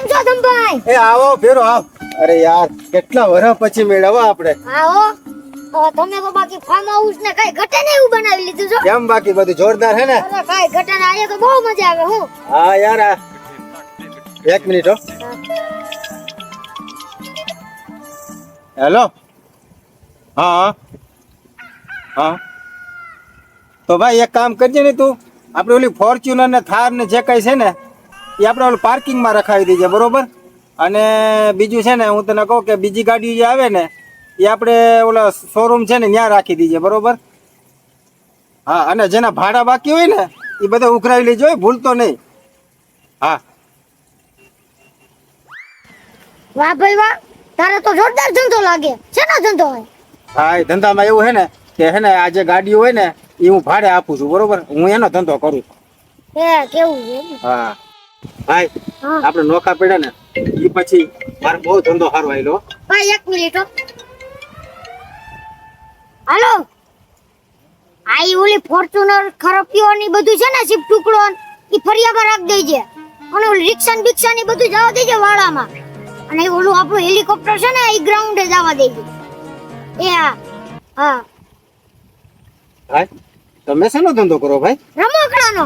કેમ છો ધમભાઈ? એ આવો ફેરો આવ. અરે યાર કેટલા વર્ષ પછી મેળવ્યા આપણે. આવો તમે તો બાકી ફાર્મ હાઉસ ને કઈ ઘટે ને એવું બનાવી લીધું છો. કેમ બાકી બધું જોરદાર હે ને? અરે કઈ ઘટે ને આયા તો બહુ મજા આવે. હું હા યાર એક મિનિટ હો. હેલો. હા હા તો ભાઈ એક કામ કરજે ને તું, આપણે ઓલી ફોર્ચ્યુનર ને થાર ને જે કઈ છે ને એ આપણે ઓલું પાર્કિંગમાં રખાવી દેજે, બરોબર? અને બીજું છે ને હું તને કહું કે બીજી ગાડી જે આવે ને એ આપણે ઓલા શોરૂમ છે ને ત્યાં રાખી દીજે, બરોબર? હા, અને જેના ભાડા બાકી હોય ને એ બધા ઉઘરાવી લેજો, ભૂલતો નહીં. હા વાહ ભાઈ વાહ, તારે તો જોરદાર ધંધો લાગે. શેનો ધંધો હોય? હા, એ ધંધામાં એવું હે ને કે હે ને આ જે ગાડીઓ હોય ને એ હું ભાડે આપું છું, બરોબર? હું એનો ધંધો કરું છું. કેવું છે? હા ભાઈ, હા આપણે નોખા પડ્યા ને એ પછી મારે બહુ ધંધો સારો આવેલો. ભાઈ એક મિનિટ હો. હાલો, આ ઈ ઓલી ફોર્ચ્યુનર ખરપિયો ની બધું છે ને શિપ ટુકડો ઈ ફરિયામાં રાખ દેજે. અને ઓલી રિક્ષા ને બિક્ષા ની બધું જવા દેજે વાળામાં. અને ઓલું આપણું હેલિકોપ્ટર છે ને ઈ ગ્રાઉન્ડે જવા દેજે. એ હા હા. ભાઈ તમે શેનો ધંધો કરો ભાઈ? રમકડાનો.